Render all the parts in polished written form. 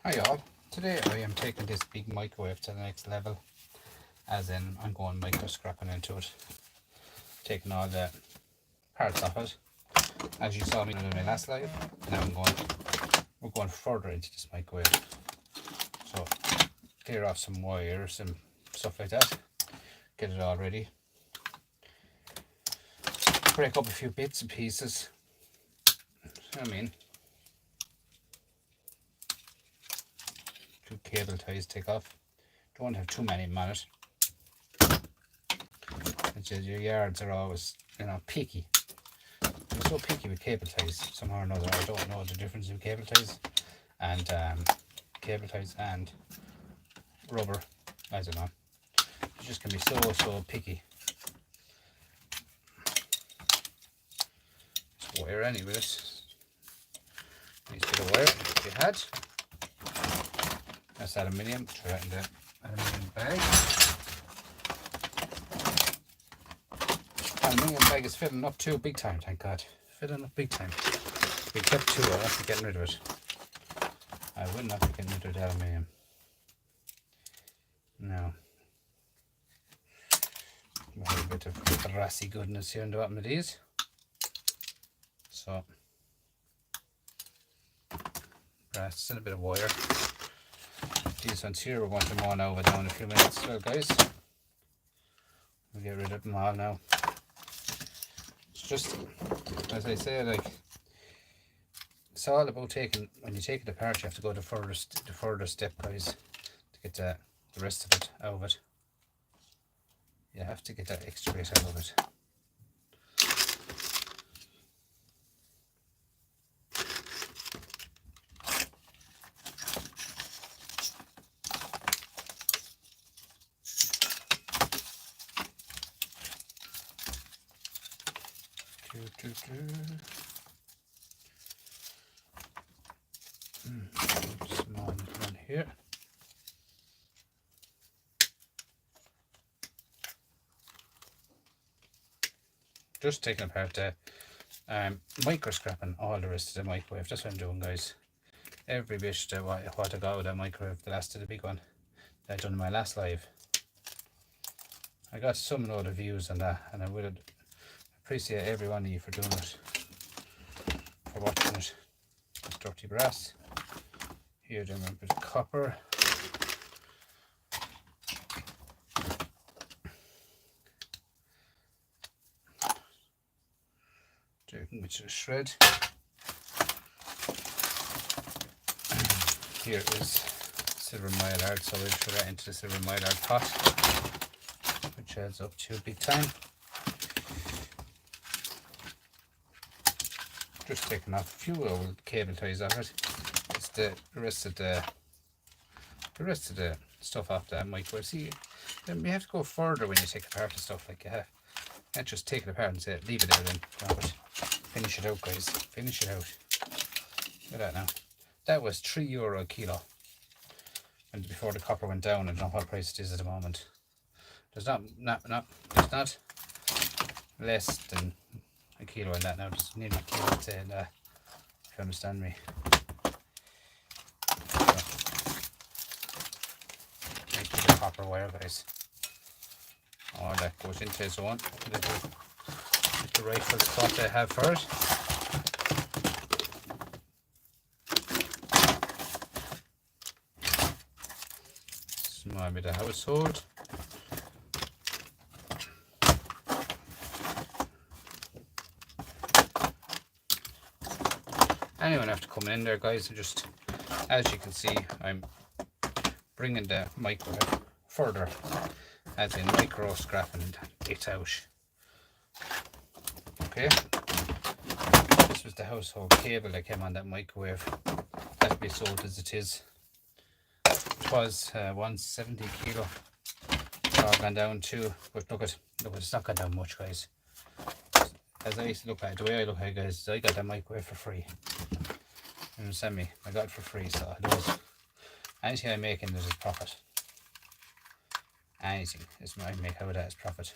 Hi all, today I am taking this big microwave to the next level, as in I'm going micro scrapping into it, taking all the parts off it, as you saw me in my last live. Now we're going further into this microwave, so clear off some wires and stuff like that, get it all ready, break up a few bits and pieces, two cable ties take off. Don't have too many on it. It's just your yards are always, picky. I'm so picky with cable ties somehow or another. I don't know the difference in cable ties and rubber. I don't know. You just can be so picky. This wire anyways. Nice bit of wire if you had. That's aluminium. Throw that in the aluminium bag. Aluminium bag is filling up too, big time, thank God. Filling up big time. If we kept two, I'd have to get rid of it. I would not be getting rid of the aluminium. No. We have a bit of brassy goodness here in the bottom of these. So, brass and a bit of wire. These ones here we're going to mow now down in a few minutes as well, guys. We'll get rid of them all now. It's just, as I say, it's all about when you take it apart, you have to go the further step, guys, to get the rest of it out of it. You have to get that extra bit out of it. Small one here. Just taking apart the micro scrapping all the rest of the microwave. That's what I'm doing, guys. Every bit of what I got out of that microwave, the last of the big one that I done in my last live. I got some load of views on that, and I would appreciate every one of you for doing it, for watching it. It's dirty brass. Here then a bit of copper. Which is a shred. Here is silver mylar, so we'll throw that into the silver mylar pot, which adds up to big time. Just taking off a few old cable ties off it. It's the rest of the stuff off that microwave. See, then you have to go further when you take apart the stuff like you have. You can't just take it apart and say leave it there then. No, but finish it out, guys. Finish it out. Look at that now. That was €3 a kilo. And before the copper went down, I don't know what price it is at the moment. There's not less than a kilo in that now. There's nearly a kilo in that, if you understand me. Make the copper wire, guys. All that goes into his own little rifle spot I have for it. Small bit of household. Anyone have to come in there, guys, and just, as you can see, I'm bringing the microwave further, as in micro scrapping it out. Okay, this was the household cable that came on that microwave. That'll be sold as it is. It was 170 kilo. It's all gone down too, but look, it's not gone down much, guys. As I look at it, the way I look at it, guys, is I got that microwave for free. You understand me? I got it for free, so anything I make in it is profit. Anything I make out of that is profit.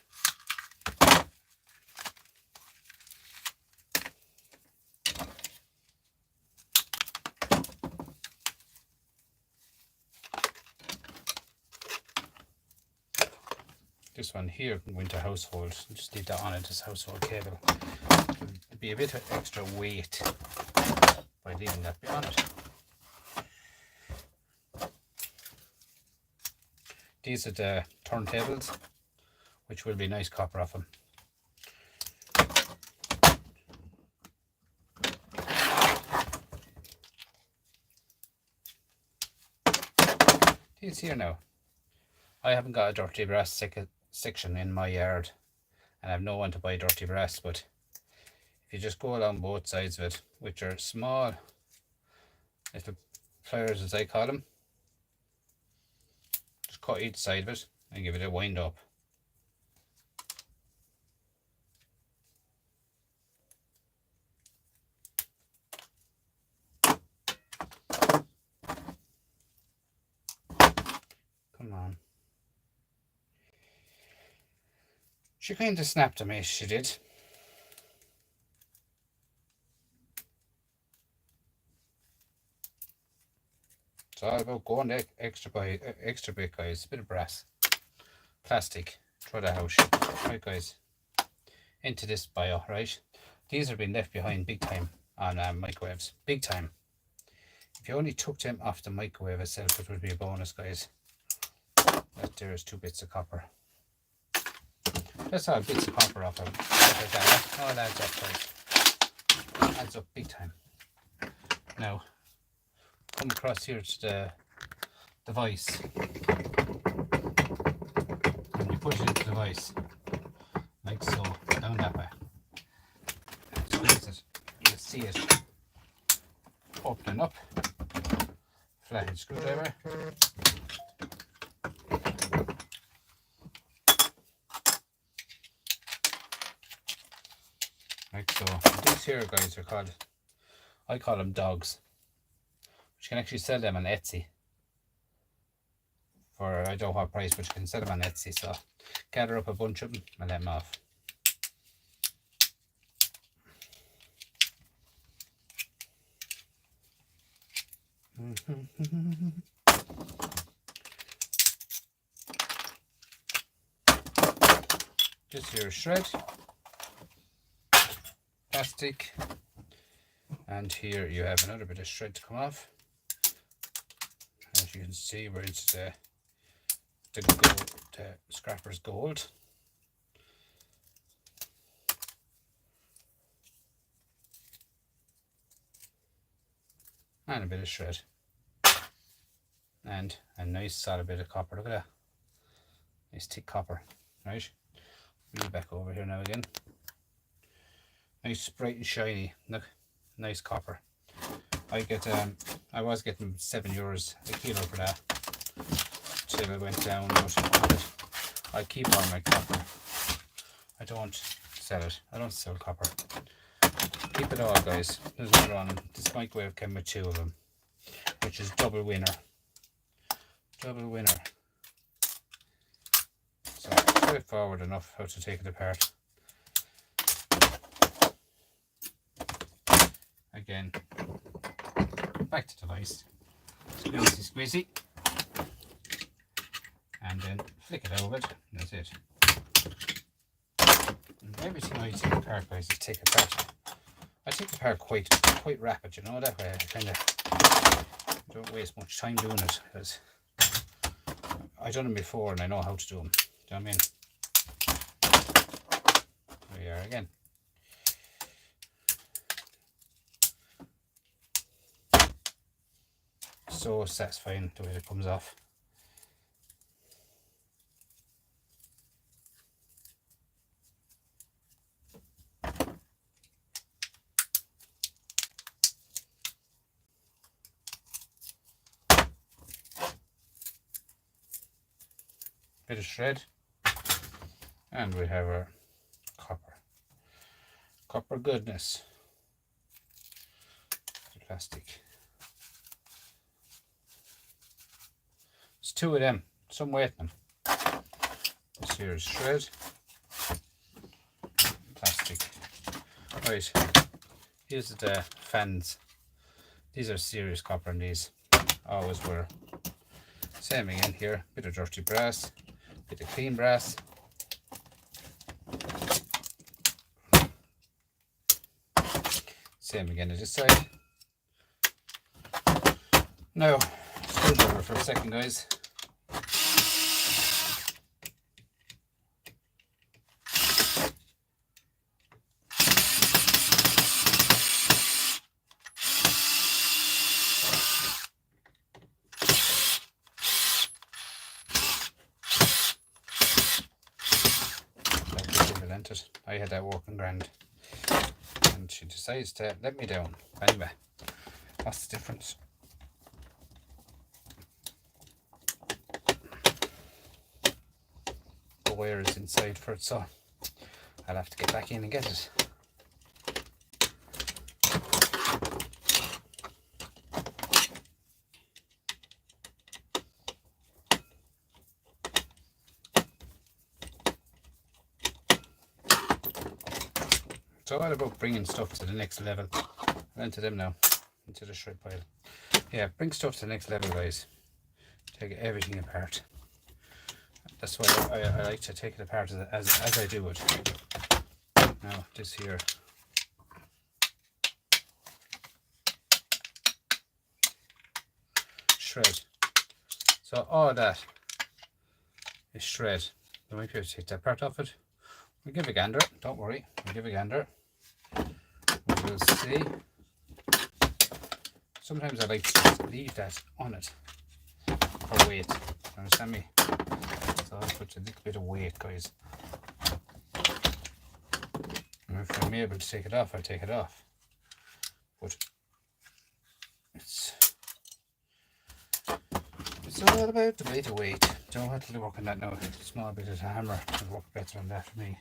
This one here can go into household. Just leave that on it as household cable. It'll be a bit of extra weight by leaving that on it. These are the turntables, which will be nice copper off them. These here now. I haven't got a dirty brass section in my yard, and I have no one to buy dirty brass, but if you just go along both sides of it, which are small little pliers as I call them, just cut each side of it and give it a wind up. Come on. She kind of snapped a me, she did. It's all about going the extra bit, guys. A bit of brass, plastic, throw that out. Right, guys, into this bio, right? These are being left behind big time on microwaves, big time. If you only took them off the microwave itself, it would be a bonus, guys. That there is 2 bits of copper. That's all bits of copper off of it. Like that. All adds up, guys. Adds up big time. Now, come across here to the device. And you push it into the device, like so, down that way. And squeeze it. You'll see it opening up. Flathead screwdriver. Like so. These here, guys, are called, I call them dogs. But you can actually sell them on Etsy for I don't know what price, but you can sell them on Etsy. So gather up a bunch of them and let them off. This here is shred, plastic, and here you have another bit of shred to come off. As you can see, we're into the gold, the scrapper's gold. And a bit of shred. And a nice solid bit of copper. Look at that. Nice thick copper. Right? Wheel back over here now again. Nice bright and shiny. Look. Nice copper. I was getting €7 a kilo for that. Till it went down. I keep all my copper. I don't sell it. I don't sell copper. Keep it all, guys. There's another one. This microwave came with 2 of them, which is double winner. Double winner. So straightforward enough how to take it apart. Again, back to the device. Squeezy, squeezy, and then flick it over it. And that's it. And everything I take apart, guys, is take apart. I take apart quite rapid, you know, that way I kind of don't waste much time doing it, because I've done them before and I know how to do them. Do you know what I mean? There we are again. So satisfying the way it comes off. Bit of shred, and we have our copper goodness. Plastic. It's 2 of them, some weight in them. This here is shred, plastic. Right, here's the fans. These are serious copper, and these always were. Same again here, bit of dirty brass, bit of clean brass, Same again at this side. Now, screwdriver for a second, guys. I had that working grand, and she decides to let me down. Anyway, what's the difference? The wire is inside for it, so I'll have to get back in and get it. So all about bringing stuff to the next level. I'm into them now, into the shred pile. Yeah, bring stuff to the next level, guys. Take everything apart. That's why I like to take it apart as I do it. Now this here. Shred. So all that is shred. You might be able to take that part off it. We'll give a gander, don't worry, we'll give a gander. We'll see. Sometimes I like to just leave that on it for weight. Understand me? So I'll put a little bit of weight, guys. And if I'm able to take it off, I'll take it off. But it's all about the bit of weight. Don't have to work on that now. A small bit of a hammer will work better than that for me.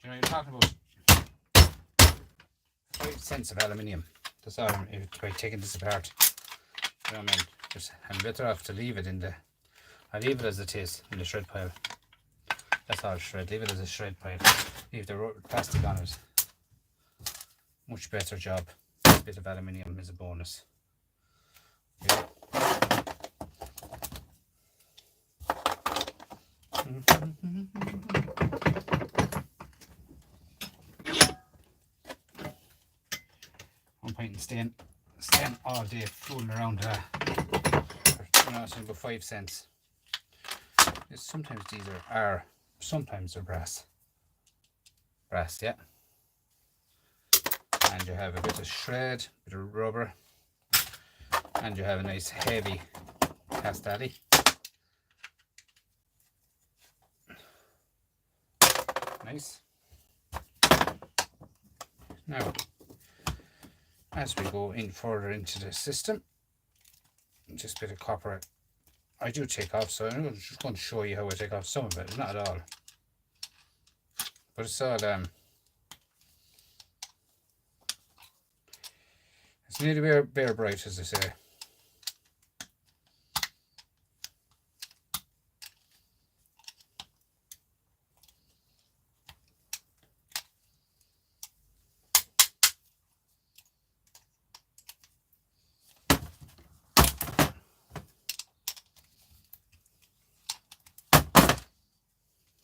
You know, you're talking about 5 cents of aluminium. That's all by taking this apart. You know what I mean? I'm better off to leave it in the. I leave it as it is in the shred pile. That's all shred. Leave it as a shred pile. Leave the plastic on it. Much better job. A bit of aluminium is a bonus. Yeah. One point in staying all day fooling around about 5 cents. Sometimes these are sometimes they're brass, yeah. And you have a bit of shred, bit of rubber, and you have a nice heavy castati. Nice. Now, as we go in further into the system, just a bit of copper I do take off, so I'm just going to show you how I take off some of it, not all. But it's all it's nearly bare bright, as they say.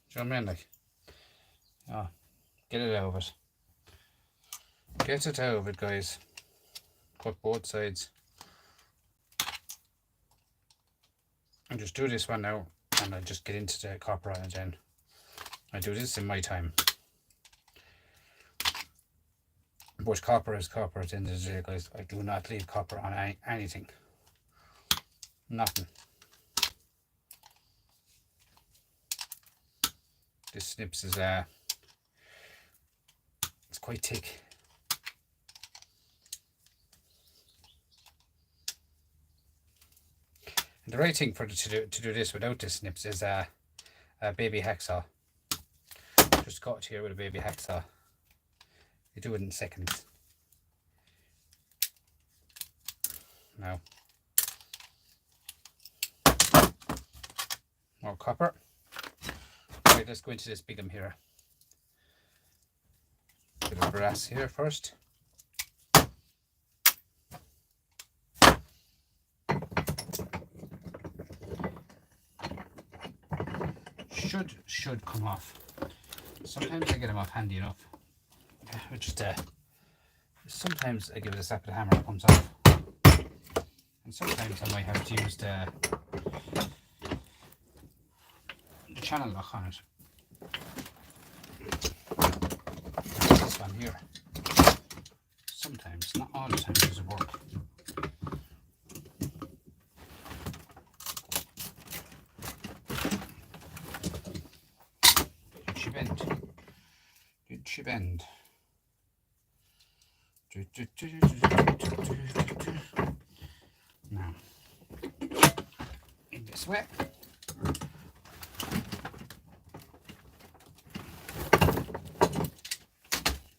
Do you know what I mean? Like, oh, get it out of it. Get it out of it, guys. Cut both sides. And just do this one now, and I'll just get into the copper on it then. I do this in my time. But copper is copper at the end of the day, guys. I do not leave copper on anything. Nothing. This snips is it's quite thick. And the right thing to do this without this snips is a baby hacksaw. Just cut it here with a baby hacksaw. You do it in seconds. Now, more copper. Right, let's go into this bigum here. Bit of brass here first. should come off. Sometimes I get them off handy enough. Just sometimes I give it a slap of the hammer and it comes off. And sometimes I might have to use the channel lock on it. This one here. Sometimes, not all the time, does it work. Did she bend? Did she bend? Now, in this way.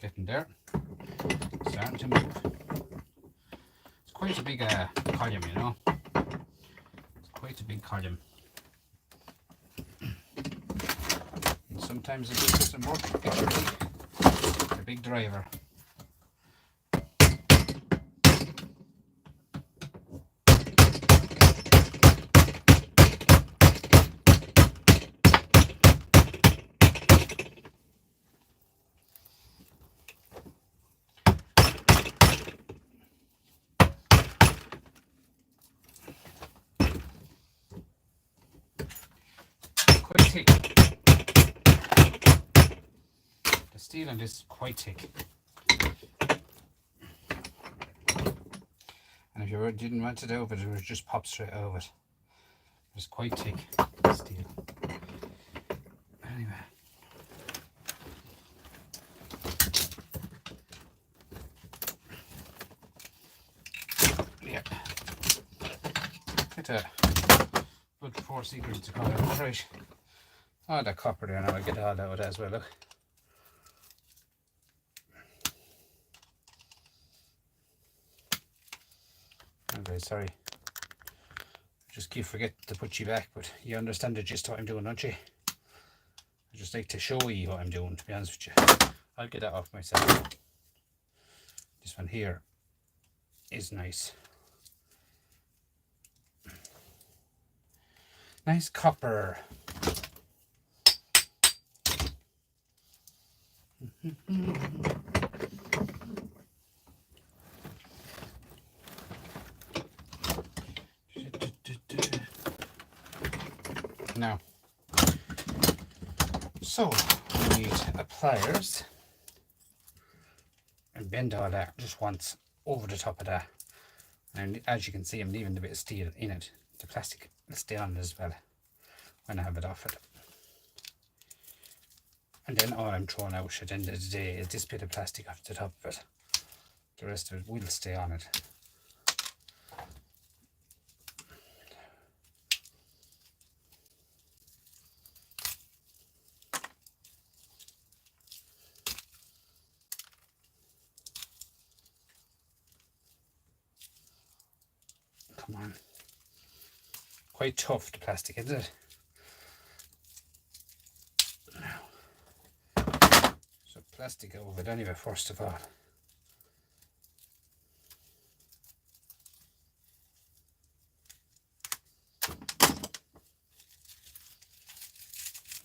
Getting there. Starting to move. It's quite a big column, you know. It's quite a big column. And sometimes it just doesn't work. It's a big driver. Quite thick. The steel on this is quite thick. And if you didn't want it over, it would just pop straight over it. It's quite thick, steel. Anyway. Yeah. Get a good 4 secrets to call it. Right. Oh, that copper there now, I'll get all that with as well, look. Okay, sorry. Just keep forgetting to put you back, but you understand the gist of what I'm doing, don't you? I just like to show you what I'm doing, to be honest with you. I'll get that off myself. This one here is nice. Nice copper. Now, so we need pliers and bend all that just once over the top of that. And as you can see, I'm leaving a bit of steel in it. The plastic will stay on as well when I have it off it. And then all I'm throwing out at the end of the day is this bit of plastic off the top of it. The rest of it will stay on it. Come on. Quite tough, the plastic, isn't it? So plastic over it anyway, first of all.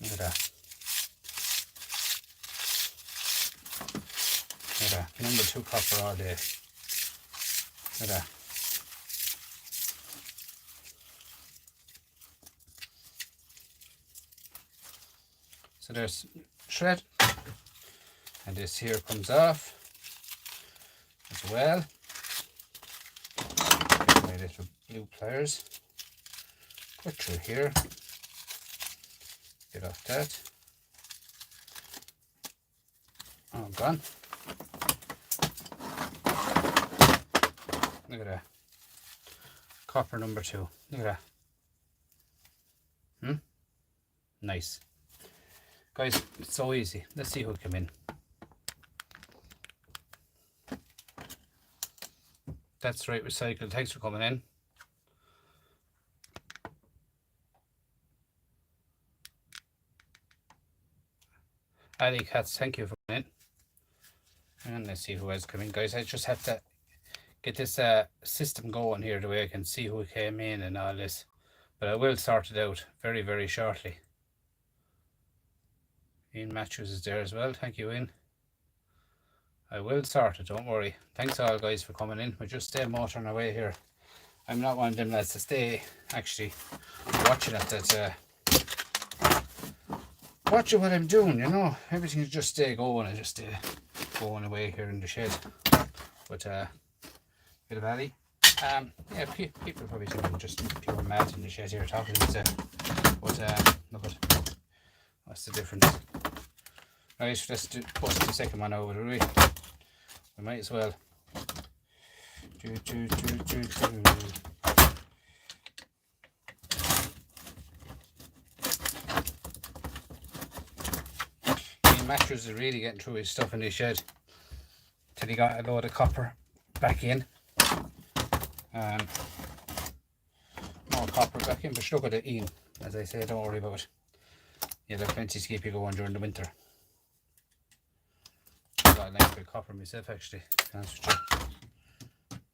Look at that. Look at that. Number 2 copper all day. Look at that. So there's shred, and this here comes off as well. My little blue pliers. Go through here. Get off that. Oh, gone. Look at that. Copper number 2. Look at that. Nice. Guys, it's so easy. Let's see who come in. That's right, Recycle. Thanks for coming in. Ali Katz, thank you for coming in. And let's see who has come in. Guys, I just have to get this system going here the way I can see who came in and all this. But I will sort it out very, very shortly. Ian Matthews is there as well. Thank you, Ian. I will sort it, don't worry. Thanks all guys for coming in. We're just stay motoring away here. I'm not one of them lads to stay actually watching it, that watching what I'm doing, you know. Everything is just stay going and just stay going away here in the shed. But bit of alley. Yeah, people probably think I'm just pure mad in the shed here talking and stuff. But look at what's the difference. Right, let's bust the second one over, will we? We might as well. Matthews is really getting through his stuff in his shed till he got a load of copper back in. More copper back in, but look at it, Ian. As I say, don't worry about it. Yeah, there's plenty to keep you going during the winter. I've got a nice bit of copper myself, actually, to be honest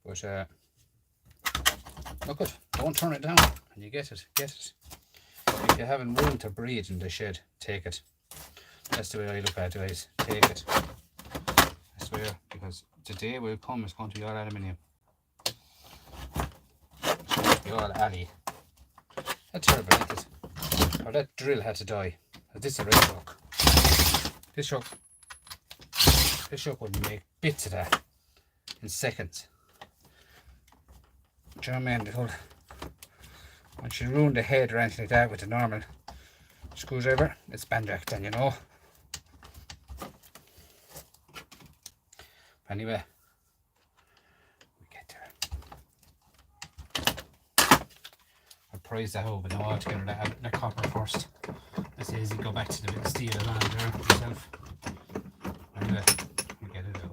with you. But look at, don't turn it down when you get it. Get it. If you're having room to breathe in the shed, take it. That's the way I look at it, guys. Take it. I swear, because the day will come, it's going to be all aluminium. It's going to be all alley. That's terrible, isn't it? Or that drill had to die. This is a red shock. This shock would make bits of that in seconds. Do you know what I mean? Once you ruin the head or anything like that with a normal screwdriver, it's banjacked then, you know. Anyway, we get there. I'll prize that over now altogether, that copper first. Let's say, go back to the bit of steel around there myself. Anyway, we get it out.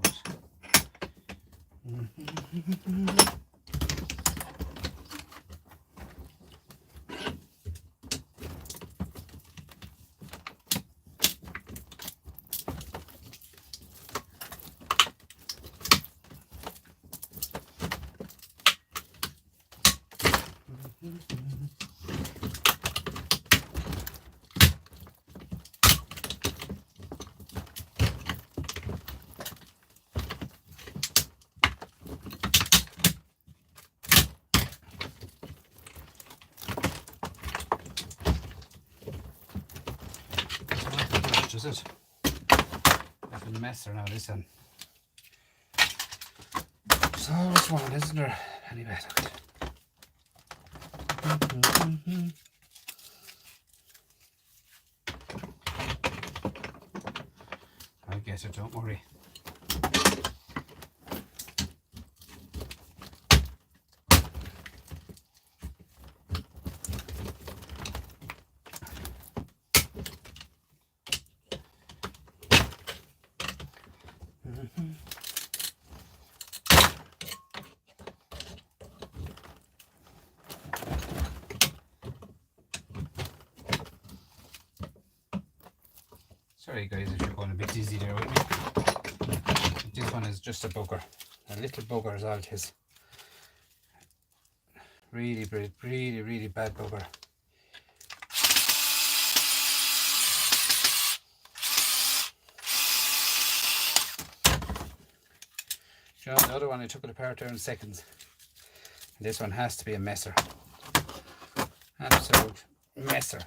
Is it? That's a messer now, this one. There's always one, isn't there? Anyway, look at it. I'll get it, don't worry. Sorry guys if you're going a bit dizzy there with me. This one is just a bugger. A little bugger is all it is. Really bad bugger. You know, the other one I took it apart there in seconds. And this one has to be a messer. Absolute messer.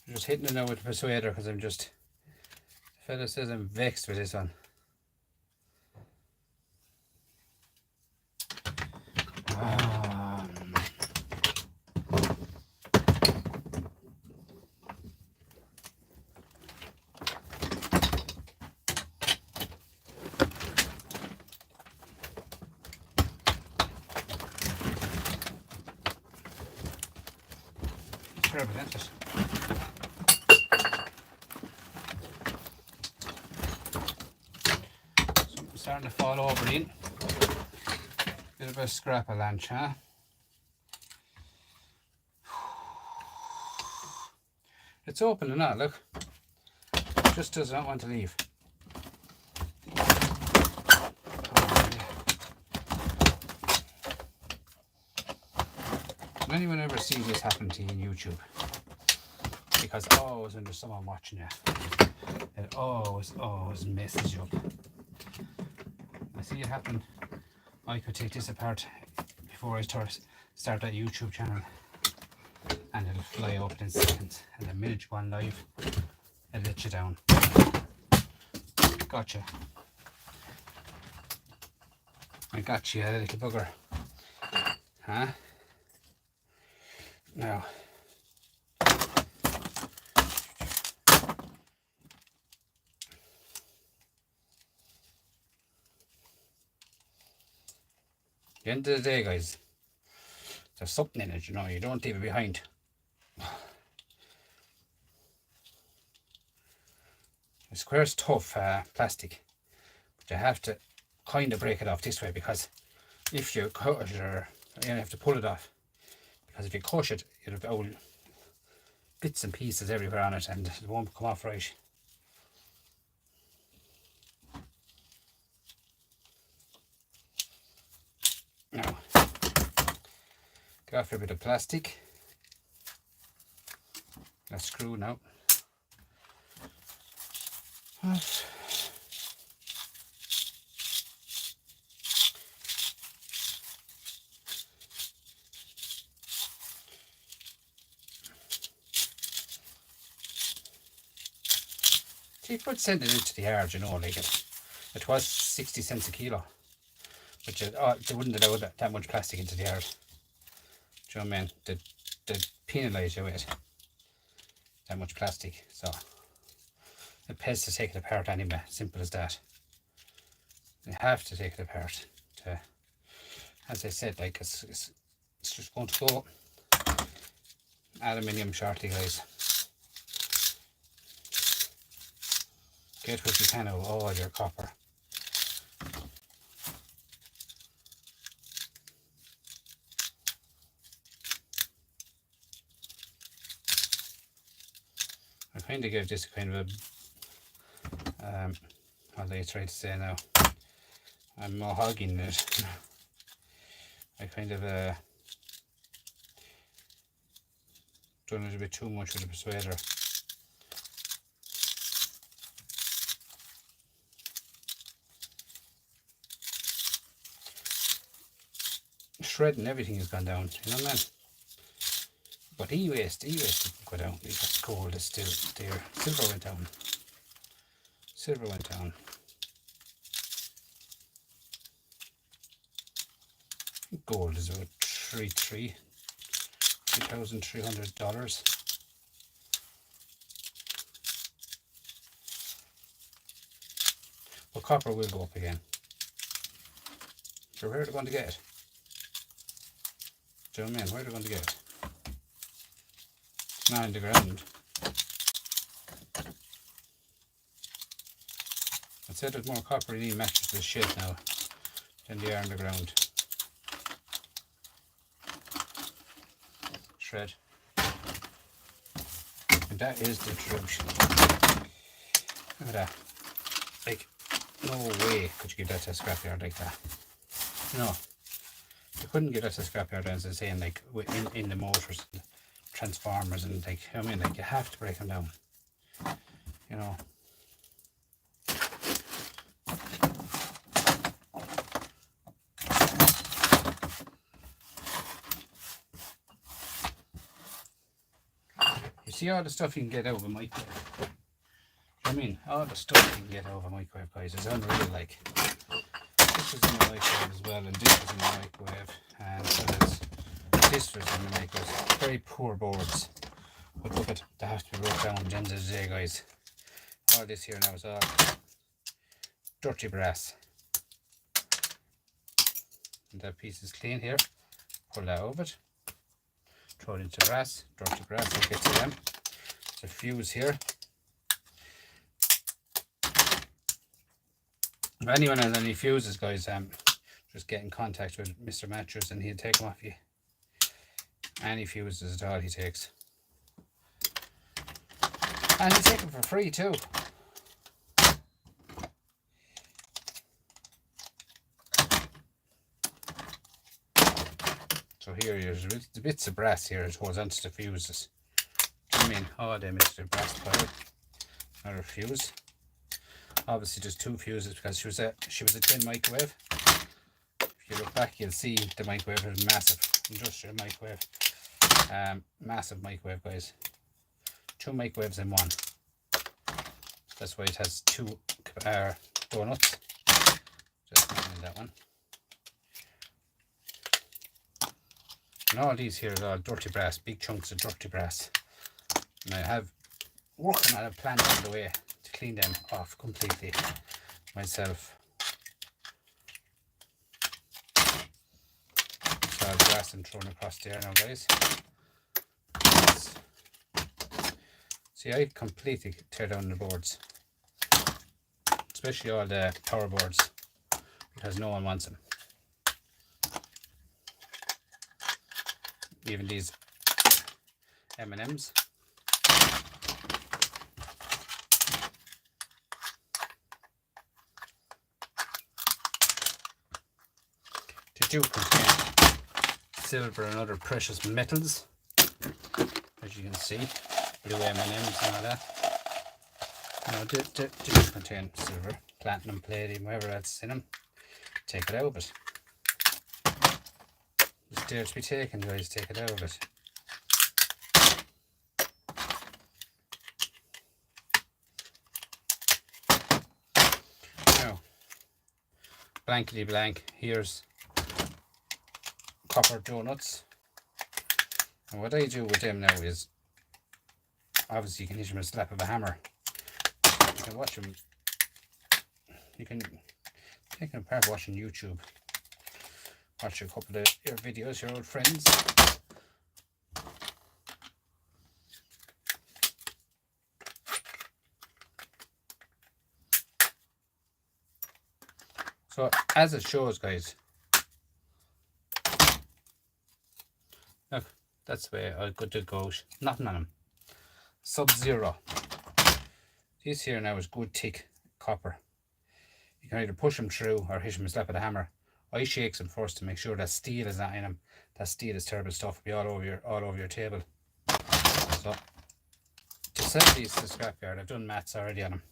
I'm just hitting it now with the persuader because I'm just, the fella says I'm vexed with this one. Terrible, isn't it? Something's starting to fall over in. Bit of a scrap of lunch, huh? It's open and all, look. It just does not want to leave. Anyone ever see this happen to you on YouTube? Because always when there's someone watching you, it always messes you up. I see it happen. I could take this apart before I start that YouTube channel, and it'll fly open in seconds. And the minute you go on live, it'll let you down. Gotcha. I got you, a little bugger. Huh? Now, the end of the day, guys, there's something in it, you know, you don't leave it behind. The square's tough plastic, but you have to kind of break it off this way, because if you cut it, you have to pull it off, because if you cut it, you'll have all bits and pieces everywhere on it, and it won't come off right. Now, get off a bit of plastic. That screw now. They would send it into the yard, you know, like it was 60 cents a kilo, but they wouldn't allow that much plastic into the yard. Do you know what I mean? They'd penalise you with that much plastic, so it pays to take it apart anyway. Simple as that. You have to take it apart. As I said, like it's just going to go aluminium shortly, guys. Get what you can of all your copper. I kind of give this kind of a, what do I try to say now? I'm hogging it. I kind of done it a bit too much with the persuader. Shredding everything has gone down, you know what I mean? But e-waste didn't go down because gold is still there. Silver went down. Silver went down. Gold is about $3,300. But copper will go up again. So where are they going to get it? Do you know what I mean? Where are they going to get it? It's not in the ground. I'd say there's more copper in these matches to this shit now than they are in the ground. Shred. And that is the truth. Look at that. Like, no way could you give that to a scrapyard like that. No. You couldn't give that to a scrapyard, as I was saying, like in the motors, and transformers, and like, I mean, like, you have to break them down. You know. You see all the stuff you can get out of a microwave. I mean, all the stuff you can get out of a microwave, guys, is unreal. Like, this was in the microwave as well, and this was in the microwave, and so this was in the microwave. Very poor boards, but look at, they have to be broke down at the end of the day, guys. All this here now is all dirty brass. And that piece is clean here. Pull that over it. Throw it into brass, dirty brass. I'll get to them. There's a fuse here. If anyone has any fuses, guys, just get in contact with Mr. Mattress and he'll take them off you. Any fuses at all he takes. And he'll take them for free too. So So here, there's the bits of brass here. It goes onto the fuses. Do you know what I mean? All them is the brass coil. Another fuse. Obviously, there's 2 fuses because she was a tin microwave. If you look back, you'll see the microwave is massive. Industrial microwave. Massive microwave, guys. 2 microwaves in one. That's why it has 2 donuts. Just in that one. And all these here are all dirty brass, big chunks of dirty brass. And I have working on a plan on the way to clean them off completely myself. So I've brass and thrown across there now, guys. See, I completely tear down the boards, especially all the power boards, because no one wants them. Even these M&Ms. They do contain silver and other precious metals, as you can see, blue M&Ms and all that. No, they do contain silver, platinum, palladium, whatever else in them. Take it out of it. It's there to be taken, guys. Take it out of it. Now, blankety blank, here's copper donuts. And what I do with them now is, obviously you can hit them with a slap of a hammer. You can watch them, you can take them apart watching YouTube. Watch a couple of your videos, your old friends. So as it shows, guys, look, that's the way I got to go. Nothing on them. Sub-zero. This here now is good thick copper. You can either push them through or hit them with a slap of the hammer. I shake them first to make sure that steel is not in them. That steel is terrible stuff. It'll be all over your table. So to sell these to the scrapyard, I've done maths already on them.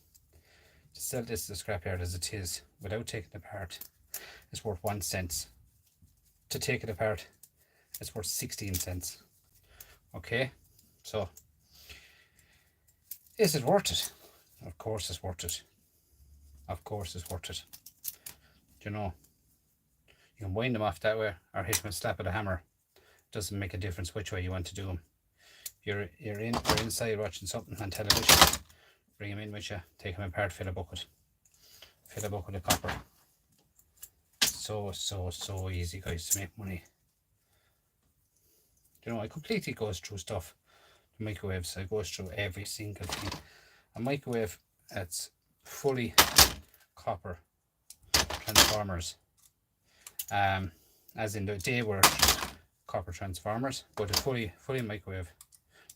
To sell this to the scrapyard as it is, without taking it apart, it's worth 1 cent. To take it apart, it's worth 16 cents. Okay, so is it worth it? Of course it's worth it. Of course it's worth it. Do you know? You can wind them off that way or hit them with a slap of the hammer. Doesn't make a difference which way you want to do them. You're inside watching something on television. Bring them in with you, take them apart, fill a bucket of copper. So easy, guys, to make money. You know, I completely goes through stuff. The microwaves, I goes through every single thing. A microwave that's fully copper transformers. As in they were copper transformers, but a fully microwave,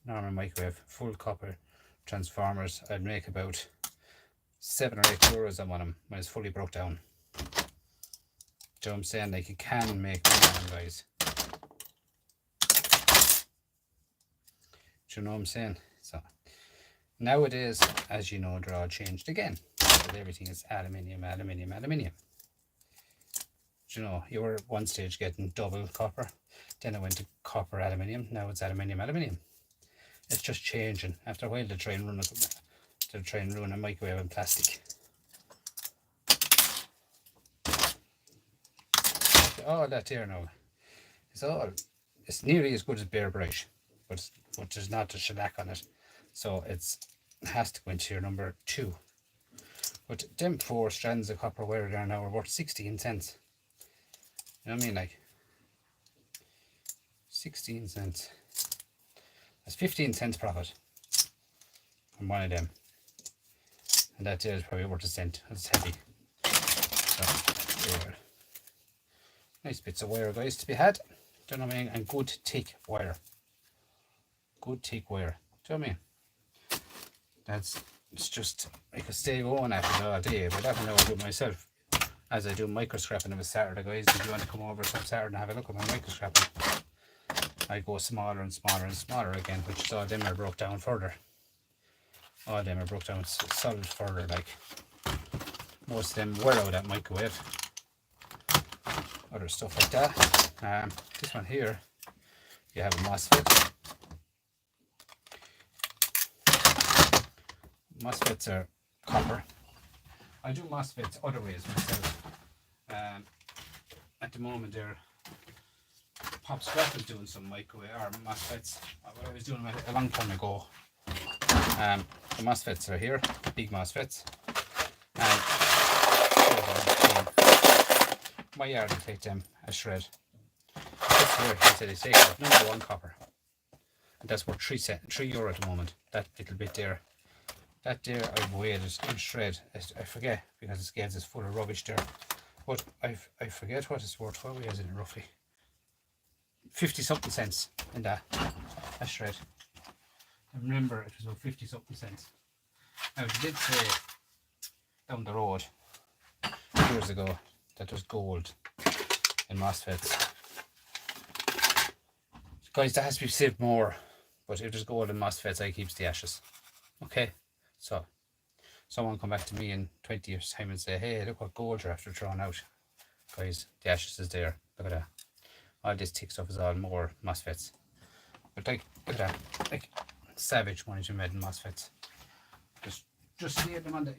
normal microwave, full copper transformers, I'd make about €7 or €8 on one of them when it's fully broke down. Do you know what I'm saying? Like, you can make money on them, guys. Do you know what I'm saying? So nowadays, as you know, they're all changed again. So everything is aluminium. You know, you were at one stage getting double copper, then it went to copper aluminium, now it's aluminium. It's just changing. After a while they'll try and ruin a microwave in plastic. All that here now, it's nearly as good as bare bright, but there's not a shellac on it, so it has to go into your number 2. But them 4 strands of copper wire there now are worth 16 cents. You know what I mean? Like 16 cents. That's 15 cents profit on one of them. And that is probably worth a cent. It's heavy. So, there. Nice bits of wire, guys, to be had. Do you know what I mean? And good thick wire. Good thick wire. Do you know what I mean? It's just, I could stay going at it all day, but that's how I do it myself. As I do micro scrapping of a Saturday, guys. If you want to come over some Saturday and have a look at my micro scrapping, I go smaller and smaller and smaller again, which is all them are broke down further. All them are broke down solid further, like most of them were out of that microwave. Other stuff like that. This one here, you have a MOSFET. MOSFETs are copper. I do MOSFETs other ways myself. At the moment there, Pop Scrap is doing some microwave or MOSFETs. What I was doing a long time ago. The MOSFETs are here, big MOSFETs. And my yard will take them a shred. This here, he said, they take out number 1 copper. And that's worth €3 at the moment. That little bit there. That there I've weighed it in shred. I forget because the scales is full of rubbish there. But I forget what it's worth. What weighs it roughly? 50 something cents in that shred. I remember it was about 50 something cents. Now they did say down the road years ago that there's gold in MOSFETs. Guys, that has to be saved more. But if there's gold in MOSFETs, I keeps the ashes. Okay, so someone come back to me in 20 years time and say, hey, look what gold you're after throwing out. Guys, the ashes is there. Look at that. All this thick stuff is all more MOSFETs. But like, look at that. Like salvage money to made in MOSFETs. Just leave them on the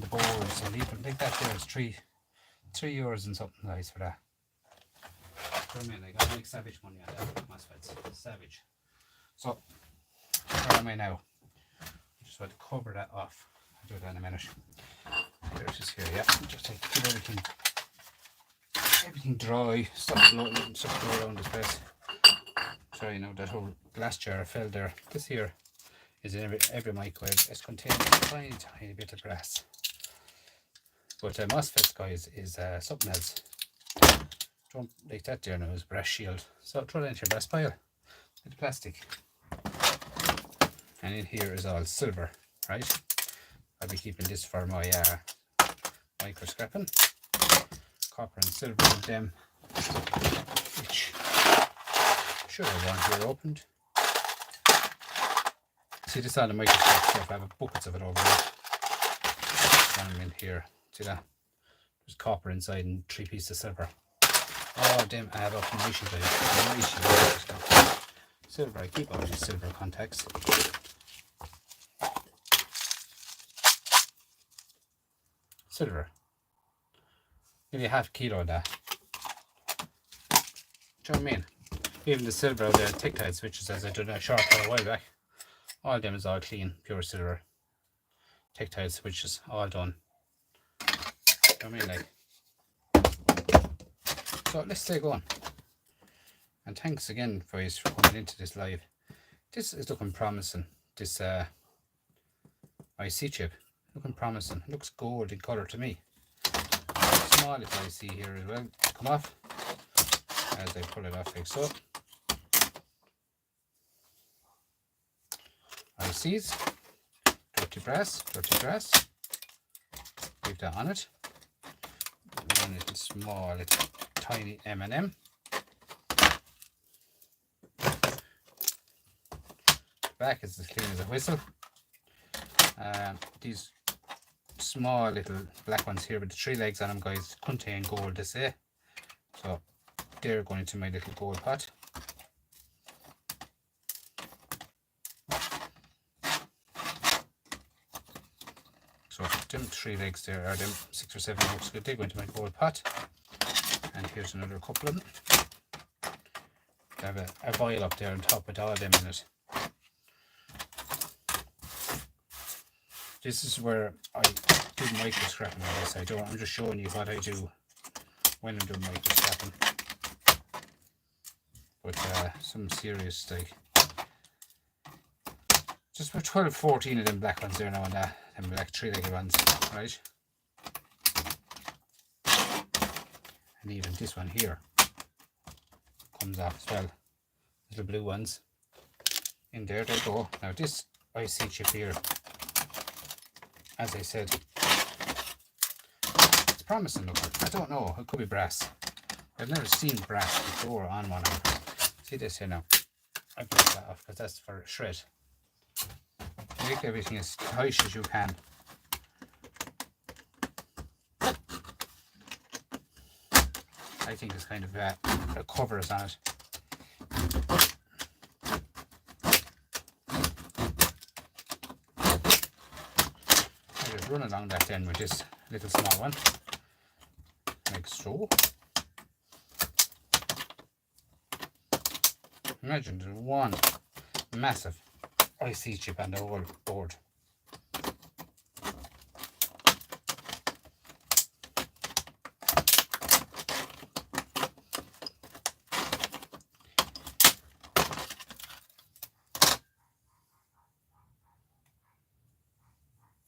boards and leave them like that. There's €3 and something nice for that. I mean, like, I make savage money on that MOSFETs. Savage. So where am I now? I just want to cover that off. I'll do that in a minute. There it is here, yeah. Just keep everything dry, stuff blow around this place. Sorry, now that whole glass jar fell there. This here is in every microwave. It's containing a tiny bit of brass. But MOSFETs, guys, is something else. Don't like that there now is brass shield. So throw that into your brass pile with the plastic. And in here is all silver, right? I'll be keeping this for my micro scrapping. Copper and silver with them, which should have one here opened. See this all the micro scrap stuff, I have buckets of it over there. And in here, see that? There's copper inside and 3 pieces of silver. All of them add up nicely, guys. Silver, I keep all these silver contacts. Silver. Nearly half kilo of that. Do you know what I mean? Even the silver of the tic-tac switches, as I did a short for a while back, all of them is all clean, pure silver. Tic-tac switches, all done. Do you know what I mean? Like. So let's stay going. And thanks again, guys, for coming into this live. This is looking promising. This IC chip, looking promising. It looks gold in colour to me. Small little IC here as well. Come off as I pull it off like so. ICs, dirty brass. Leave that on it. One little small, tiny M&M. Back is as clean as a whistle. These small little black ones here with the 3 legs on them, guys, contain gold, they say. So they're going into my little gold pot. So them 3 legs there, are them 6 or 7 legs, they go into my gold pot. And here's another couple of them. I have a vial up there on top with all of them in it. This is where I do micro scrapping on this. I'm just showing you what I do when I'm doing micro scrapping. But some serious, like, just about 12, 14 of them black ones there now and that. Them black 3-legged ones, right? And even this one here comes off as well. Little blue ones. In there they go. Now this IC chip here, as I said, it's promising looking. I don't know, it could be brass. I've never seen brass before on one of them. see this here now. I put that off because that's for shred. Make everything as tight as you can. I think it's kind of a covers on it. I just run along that then with this little small one, like so. Imagine there's one massive IC chip on the whole board.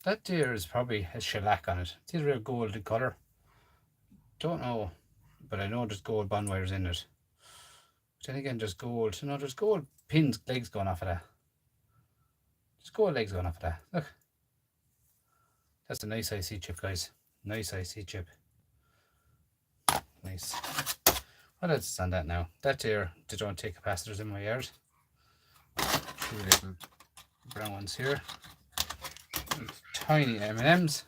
That there is probably a shellac on it. It's either a gold colour. Don't know, but I know there's gold bond wires in it. But then again, there's gold. No, there's gold pins, legs going off of that. There's gold legs going off of that. Look. That's a nice IC chip, guys. Nice IC chip. Nice. What else is on that now? That there, they don't take capacitors in my yard. Two little brown ones here. Tiny M&Ms.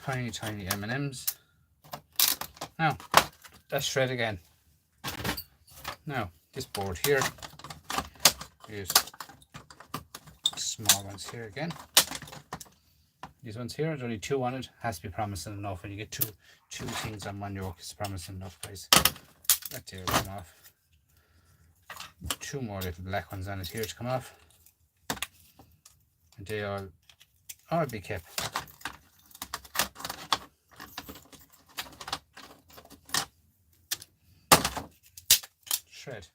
Tiny M&Ms. Now, let's shred again. Now, this board here is small ones here again. These ones here, there's only 2 on it. Has to be promising enough. When you get two things on one yoke, it's promising enough, guys. That there will come off. 2 more little black ones on it here to come off. And they all be kept. Shred.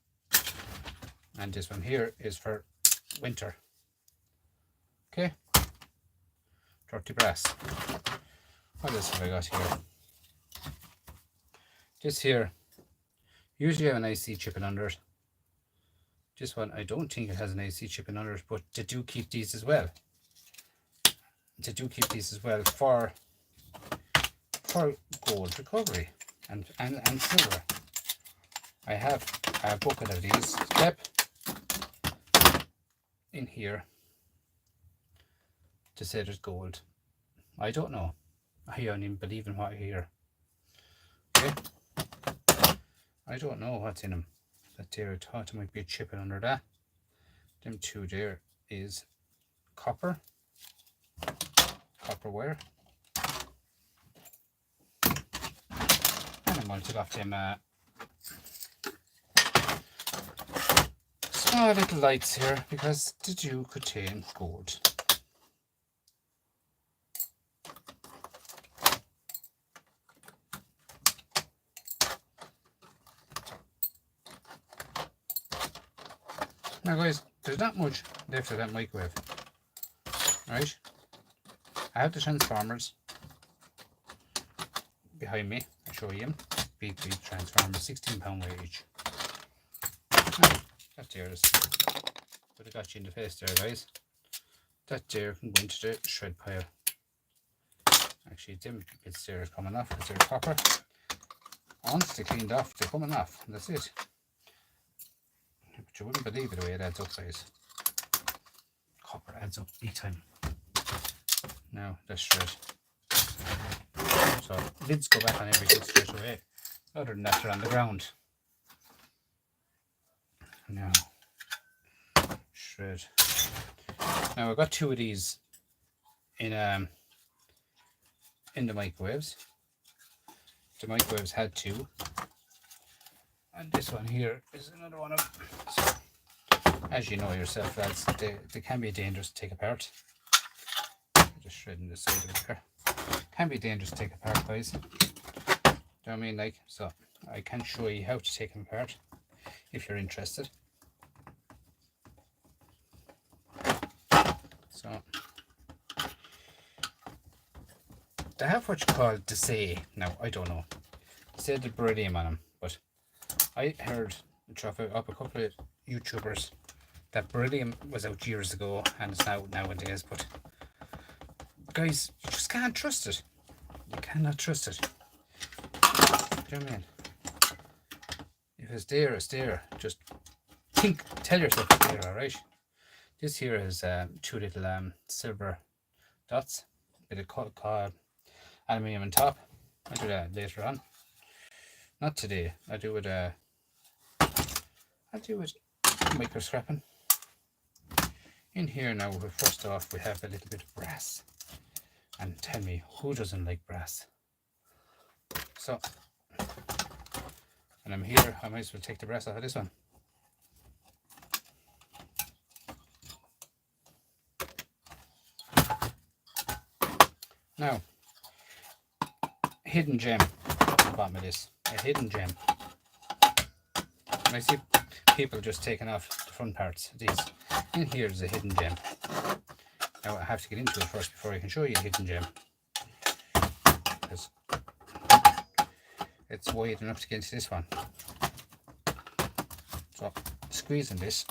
And this one here is for winter. Okay. Dirty brass. What else have I got here? This here, usually have an IC chipping under it. This one, I don't think it has an IC chipping under it, but they do keep these as well. They do keep these as well for gold recovery and silver. I have a bucket of these kept in here to say there's gold. I don't know. I don't even believe in what I hear. Okay? I don't know what's in them. That there, I thought there might be a chipping under that. Them 2 there is copper wire. And I melted off them small little lights here because they do contain gold. Now guys, there's not much left of that microwave, right? I have the transformers behind me. I'll show you them. Big transformers, £16 weight each. Now, that there is, but I got you in the face there, guys. That there can go into the shred pile. Actually, them bits there are coming off because they're copper. Once they're cleaned off, they're coming off, and that's it. But you wouldn't believe it the way it adds up, guys. Copper adds up big time. Now that's shred. So lids go back on everything straight away. Other than that, they're on the ground. Now shred. Now I've got 2 of these in the microwaves. The microwaves had 2. And this one here is another one of them. So, as you know yourself, lads, they can be dangerous to take apart. Just shredding the side of it there. Can be dangerous to take apart, guys. Do you know what I mean? Like, so I can show you how to take them apart if you're interested. So they have what you call the say. Now I don't know. Say the beryllium on them, but I heard up a couple of YouTubers that beryllium was out years ago and it's now nowadays, but guys, you just can't trust it. You cannot trust it. Do you know what I mean? If It's there. Just tell yourself it's there, alright? This here is 2 little silver dots, bit of aluminium on top. I'll do that later on. Not today. I'll do it micro scrapping. In here now, first off, we have a little bit of brass. And tell me, who doesn't like brass? So, when I'm here, I might as well take the brass off of this one. Now, hidden gem at the bottom of this. A hidden gem. And I see people just taking off the front parts of these. In here is a hidden gem. Now I have to get into it first before I can show you a hidden gem. Because it's wide enough to get into this one. So, squeezing this.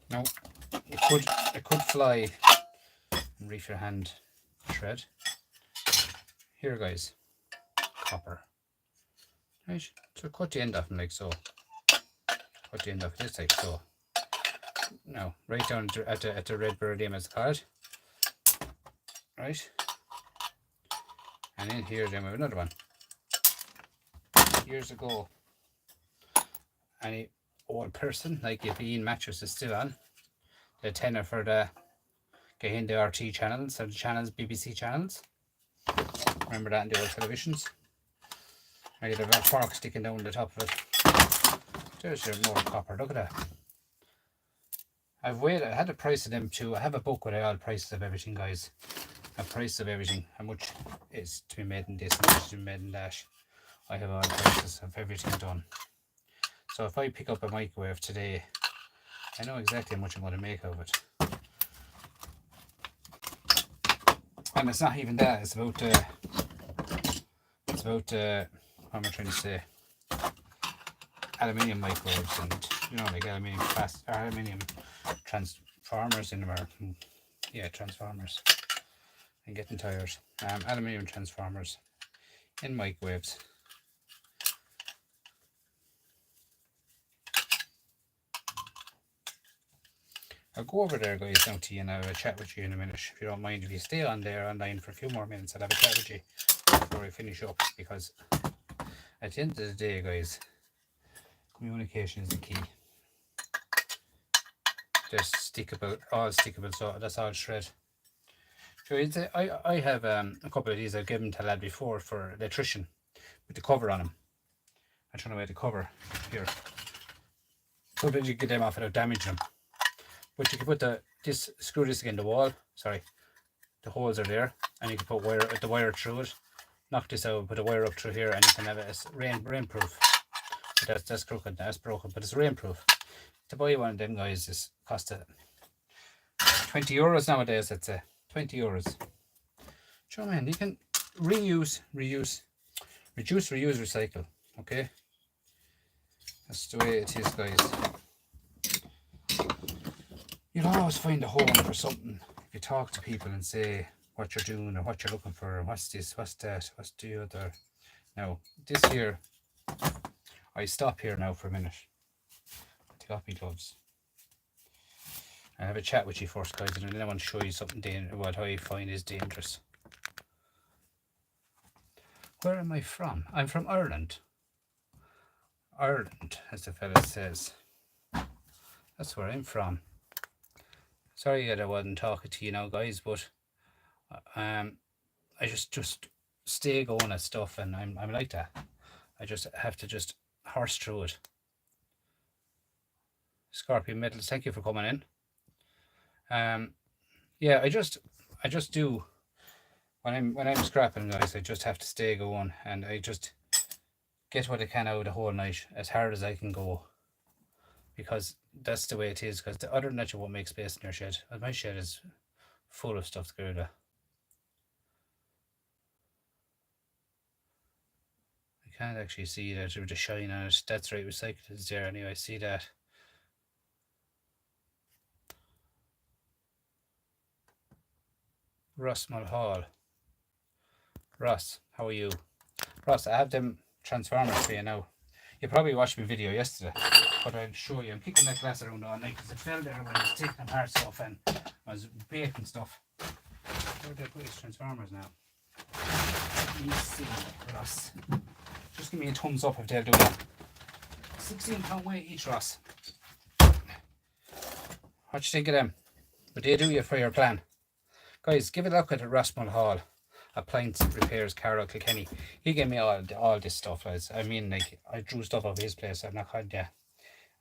Now, it could fly and reach your hand shred. Here, guys, copper. Right, so cut the end off them like so. Cut the end off this like so. Now, right down at the red beryllium as the card. Right, and in here then we have another one. Years ago, any old person like if Ian Mattress is still on, the tenner for the getting the RT channels or the channels, BBC channels. Remember that in the old televisions? I get a fork sticking down the top of it. There's your more copper. Look at that. I had a price of them too. I have a book with all prices of everything, guys. A price of everything. How much is to be made in this, how much is to be made in that. I have all prices of everything done. So if I pick up a microwave today, I know exactly how much I'm going to make of it. And it's not even that. It's about what am I trying to say? Aluminium microwaves and like aluminium transformers in them, transformers. I'm getting tired. Aluminium transformers in microwaves. I'll go over there, guys, now to you and I'll have a chat with you in a minute. If you don't mind, if you stay on there online for a few more minutes, I'll have a chat with you before I finish up, because at the end of the day, guys, communication is the key. They're all stickable, so that's all shred. So I have a couple of these I've given to a lad before for electrician with the cover on them. I'm trying to wear the cover here so that you get them off without damaging them. But you can put screw this against the wall. Sorry, the holes are there, and you can put the wire through it. Knock this out, put a wire up through here, and you can have it as rainproof. But that's crooked, that's broken, but it's rainproof. To buy one of them, guys, is cost €20 nowadays. I'd say €20. Sure, man, you can reuse, reduce, reuse, recycle. Okay, that's the way it is, guys. You'll always find a home for something if you talk to people and say what you're doing or what you're looking for, or what's this, what's that, what's the other. Now, this here, I stop here now for a minute. Take off my gloves. I have a chat with you first, guys, and then I want to show you something what I find is dangerous. Where am I from? I'm from Ireland. Ireland, as the fella says. That's where I'm from. Sorry that I wasn't talking to you now, guys, but I just stay going at stuff, and I'm like that. I just have to just horse through it. Scorpion Metals, thank you for coming in. Yeah, I just do when I'm scrapping, guys. I just have to stay going, and I just get what I can out of the whole night as hard as I can go, because that's the way it is. Because other than that, you won't make space in your shed. My shed is full of stuff to get rid of. I can't actually see that with the shine on it. That's right, recycled is there anyway. I see that. Ross Mulhall. Ross, how are you? Ross, I have them transformers for you now. You probably watched my video yesterday, but I'll show you. I'm kicking that glass around all night because it fell there when I was taking apart stuff and I was baking stuff. Where did I put these transformers now? Let me see, Ross. Just give me a thumbs up if they'll do that. £16 weight each, Ross. What do you think of them? Would they do you for your plan? Guys, give it a look at Ross Mulhall. Appliance Repairs, Carol Kilkenny. He gave me all this stuff, guys. I mean, like, I drew stuff off his place. I've not had, yeah,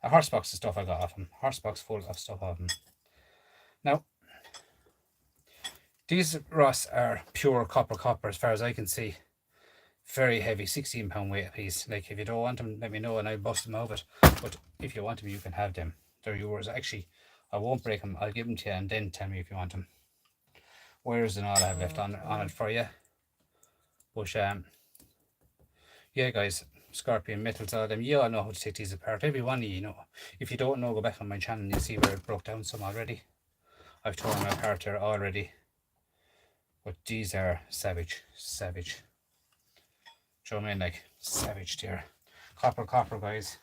a horse box of stuff I got off him. Horse box full of stuff off him. Now, these Ross are pure copper as far as I can see. Very heavy, £16 weight a piece. Like, if you don't want them, let me know and I'll bust them out. But if you want them, you can have them. They're yours. Actually, I won't break them. I'll give them to you and then tell me if you want them. Wires and all I have left on it for you. But yeah, guys, Scorpion metals, all them, you all know how to take these apart. Every one of you know. If you don't know, go back on my channel and you'll see where I broke down some already. I've torn them apart there already. But these are savage. Do you know what I mean? Like, savage there. Copper, guys.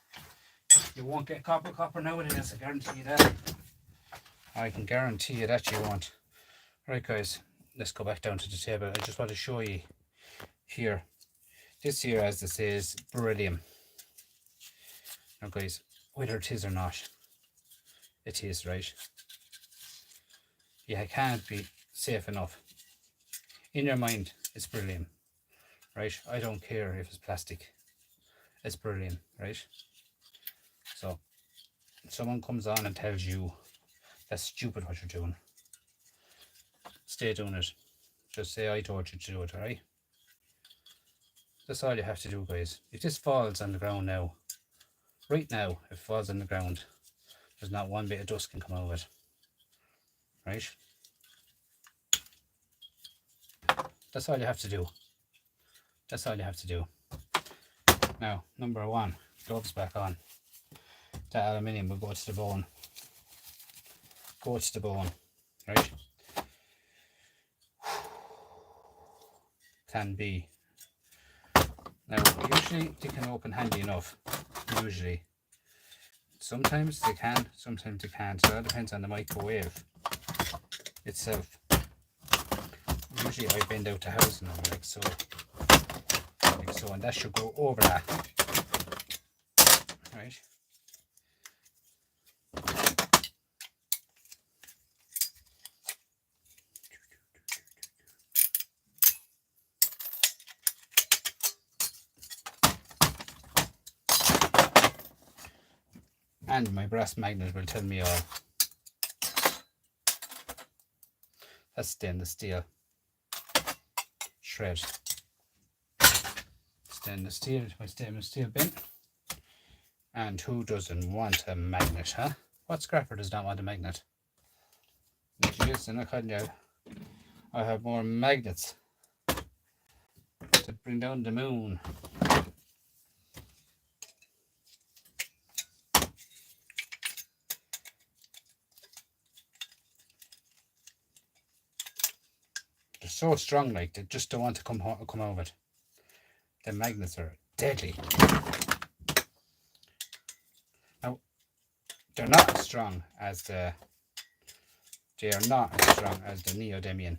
You won't get copper nowadays, I guarantee you that. I can guarantee you that you won't. Right, guys, let's go back down to the table. I just want to show you here. This here, as it says, beryllium. Now, guys, whether it is or not, it is, right? Yeah, I can't be safe enough. In your mind, it's beryllium, right? I don't care if it's plastic. It's beryllium, right? So, if someone comes on and tells you that's stupid what you're doing, stay doing it. Just say I told you to do it, alright? That's all you have to do, guys. If this falls on the ground now, right now, if it falls on the ground, there's not one bit of dust can come out of it, right? That's all you have to do. That's all you have to do. Now, number one, gloves back on. That aluminium will go to the bone. Go to the bone, right? Plan B. Now, usually they can open handy enough. Usually. Sometimes they can, sometimes they can't. So that depends on the microwave itself. Usually I bend out the housing like so. Like so, and that should go over that. Right? And my brass magnet will tell me all. That's stainless steel. Shred. Stainless steel, my stainless steel bin. And who doesn't want a magnet, huh? What scrapper does not want a magnet? Yes, and I have more magnets to bring down the moon. They're so strong, like they just don't want to come out of it. The magnets are deadly. Now, they're not as strong as the. They are not as strong as the neodymium.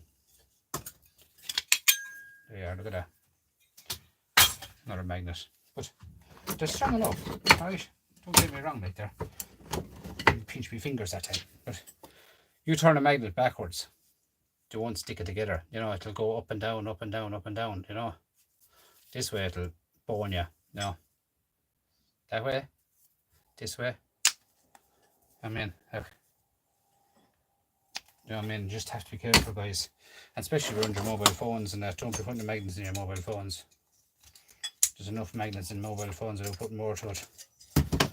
There you are. Look at that. Another magnet, but they're strong enough. Right? Don't get me wrong, like there. Pinch my fingers that time. But you turn a magnet backwards, they won't stick it together. You know, it'll go up and down, up and down, up and down. You know, this way it'll bone you. No, that way, this way. I mean, you know what I mean? You just have to be careful, guys, and especially around your mobile phones and that. Don't be putting the magnets in your mobile phones. There's enough magnets in mobile phones that will put more to it.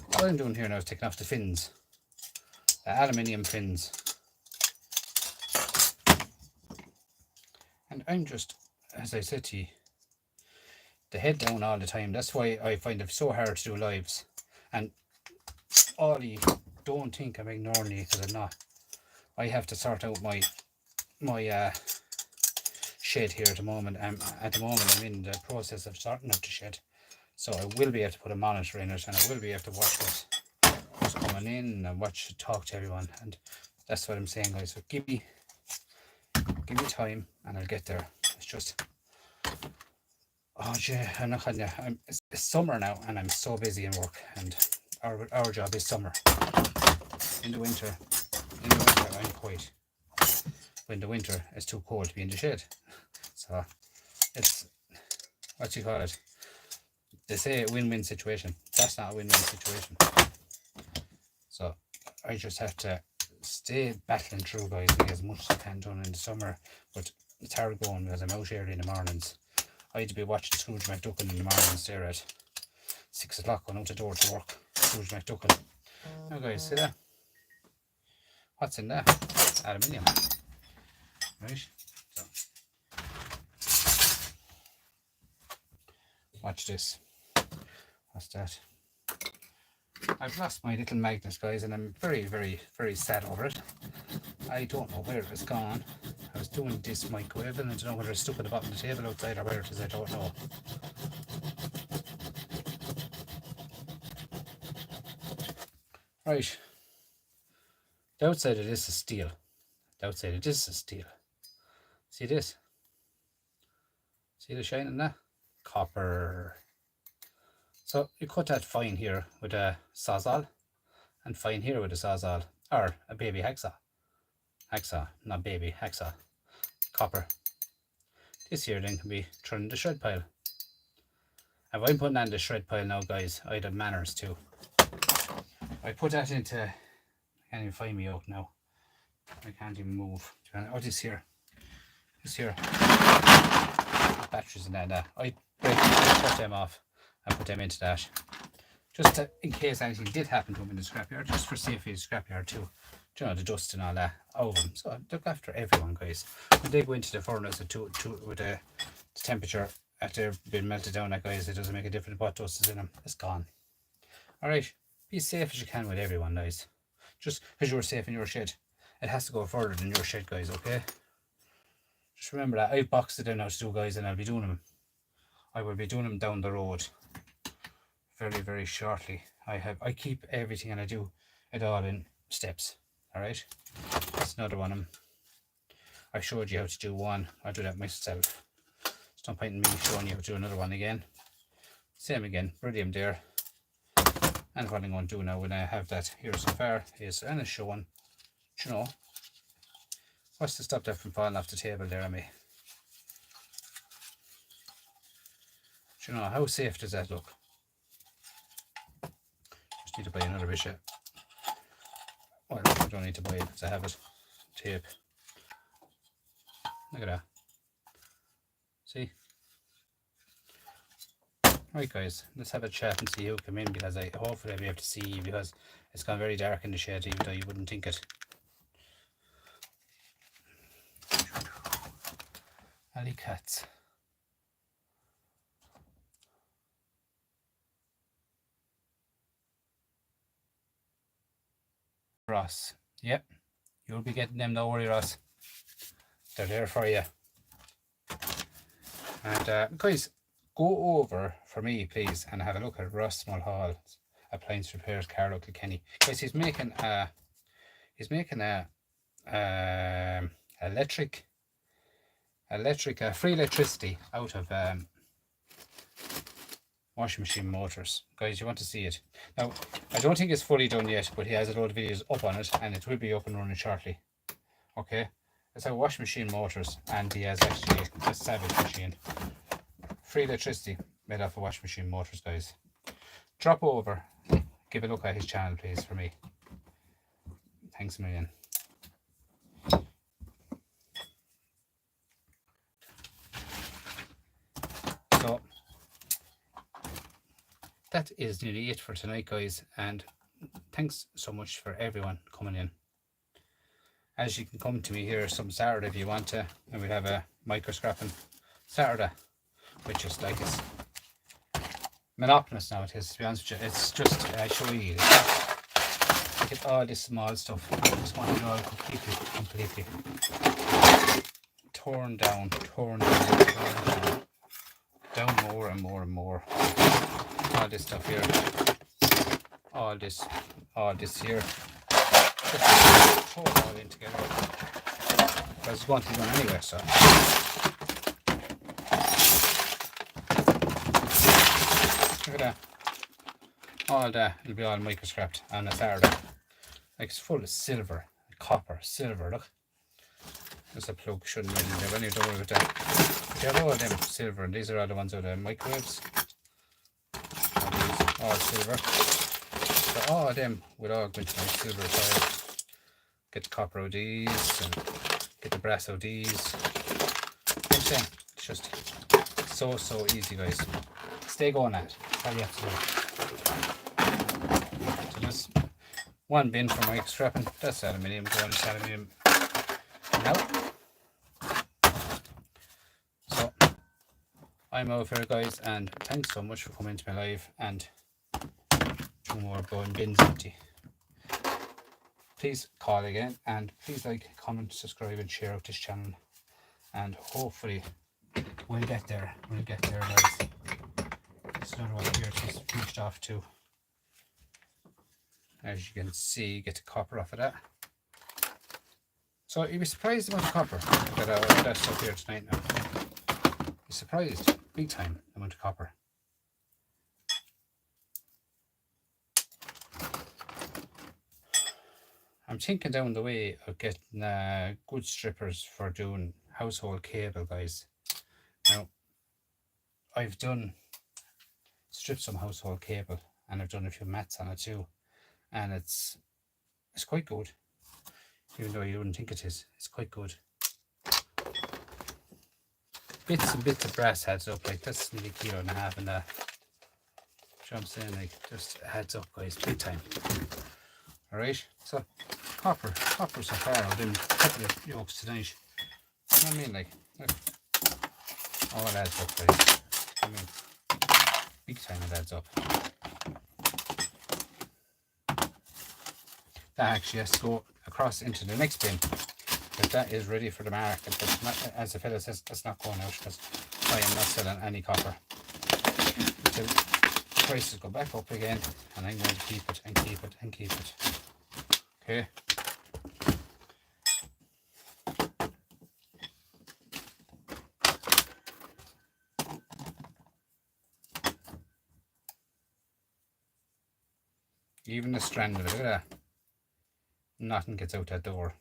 What I'm doing here now is taking off the fins, the aluminium fins. And I'm just, as I said to you, the head down all the time. That's why I find it so hard to do lives. And Ollie, don't think I'm ignoring you, because I'm not. I have to sort out my shed here at the moment. I'm in the process of starting up the shed, so I will be able to put a monitor in it, and I will be able to watch what's coming in and talk to everyone, and that's what I'm saying, guys. So give me time and I'll get there. It's just, oh yeah, I'm not kidding you. It's summer now and I'm so busy in work, and our job is summer. In the winter I'm quiet. In the winter it's too cold to be in the shed. So it's, what you call it, they say a win-win situation. That's not a win-win situation. So I just have to stay battling through, guys, and get as much as I can done in the summer. But it's hard going because I'm out early in the mornings. I had to be watching Scrooge McDuck in the mornings there at 6 o'clock, going out the door to work. Scrooge McDuck. Now, guys, see that? What's in there? Aluminium. Right? So, watch this. What's that? I've lost my little magnet, guys, and I'm very, very, very sad over it. I don't know where it has gone. I was doing this microwave and I don't know whether it's stuck at the bottom of the table outside or where it is, I don't know. Right. The outside of this is steel. The outside of this is steel. See this? See the shine in that? Copper. So you cut that fine here with a sawzall, and fine here with a sawzall, or a baby hacksaw. Hacksaw, not baby, hacksaw. Copper. This here then can be thrown in the shred pile. If I'm putting that in the shred pile now, guys, I'd have manners too. I put that into, I can't even find me out now. I can't even move. Oh, this here. Batteries in that. I cut them off and put them into that. Just in case anything did happen to them in the scrapyard, just for safety of the scrapyard too. You know, the dust and all that over them. So I look after everyone, guys. When they go into the furnace with the temperature after being melted down, that, guys, it doesn't make a difference what dust is in them. It's gone. Alright, be as safe as you can with everyone, guys. Just because you're safe in your shed, it has to go further than your shed, guys, okay? Just remember that. I've boxed it in how to do, guys, and I will be doing them down the road very, very shortly. I keep everything and I do it all in steps. Alright, that's another one of them. I showed you how to do one. I'll do that myself. It's no point in me showing you how to do another one again. Same again, brilliant there. And what I'm going to do now when I have that here so far is I'm going to show one. You know, what's to stop that from falling off the table there on me? Do you know, how safe does that look? Just need to buy another bishop. Well, I don't need to buy it because I have it. Tape. Look at that. See? Right, guys, let's have a chat and see who come in, because hopefully I'll be able to see you, because it's gone very dark in the shed, even though you wouldn't think it. Alley cats. Ross. Yep, you'll be getting them, don't worry, Ross. They're there for you. And guys, go over for me, please, and have a look at Ross Mulhall Appliance Repairs, Carlow, Kilkenny. Guys, he's making a free electricity out of washing machine motors. Guys, you want to see it. Now, I don't think it's fully done yet, but he has a load of videos up on it, and it will be up and running shortly. Okay, it's a washing machine motors, and he has actually a salvage machine. Free electricity made off of washing machine motors, guys. Drop over, give a look at his channel, please, for me. Thanks a million. So that is nearly it for tonight, guys, and thanks so much for everyone coming in. As you can come to me here some Saturday if you want to, and we'll have a micro scrapping Saturday, which is like it's monotonous now. It is, to be honest with you. It's just I show you. Look at all this small stuff. I just want it all completely torn down, down more and more and more. All this stuff here, all this here, just throw it all in together. Because it's going to be done anyway, so. Look at that. All that will be all microscrapped on a Saturday. Like it's full of silver, copper, silver, look. There's a plug, shouldn't really have any door with that. If you have all of them silver, and these are all the ones out of the microwaves. All these, all silver. So all of them will all go into my silver side. Get the copper of these, and get the brass of these. You know what I'm saying? It's just so easy, guys. Stay going at it. That's all you have to do. So there's one bin for mic strapping. That's aluminium, going to aluminium now. So I'm over here, guys, and thanks so much for coming to my live, and 2 more going bins empty. Please call again, and please like, comment, subscribe and share out this channel, and hopefully we'll get there guys. There's another one here she's finished off too. As you can see, get the copper off of that. So you'll be surprised about the copper. Look at all that stuff here tonight now. You're surprised, big time, the amount of copper. I'm thinking down the way of getting good strippers for doing household cable, guys. Now, I've stripped some household cable, and I've done a few mats on it too, and it's quite good, even though you wouldn't think it is. It's quite good. Bits and bits of brass adds up, like that's nearly a kilo and a half in that. You know what I'm saying? Like, just adds up, guys, big time. Alright, so copper so far. I did a couple of yokes tonight. You know what I mean? Like, look, all adds up, guys. I mean, big time it adds up. That actually has to go across into the next bin, because that is ready for the market. But not, as the fella says, that's not going out, because I am not selling any copper until the prices go back up again, and I'm going to keep it and keep it and keep it. Okay. Even the strand of it, look at that. Nothing gets out that door.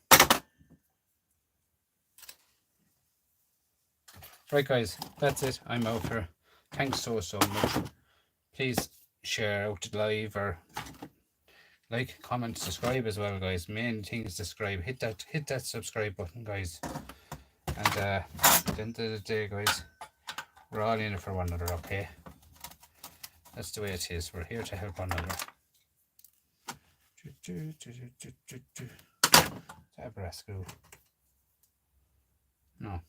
Right, guys, that's it. I'm out here. Thanks so much. Please share out the live, or like, comment, subscribe as well, guys. Main thing is subscribe. Hit that subscribe button, guys. And at the end of the day, guys, we're all in it for one another, okay? That's the way it is. We're here to help one another. Is that a brass screw? No.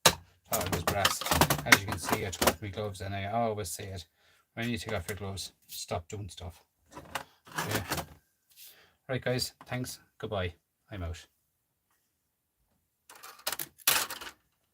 Oh, it was brass. As you can see, I took off my gloves, and I always say it. When you take off your gloves, stop doing stuff. Okay. Right, guys. Thanks. Goodbye. I'm out.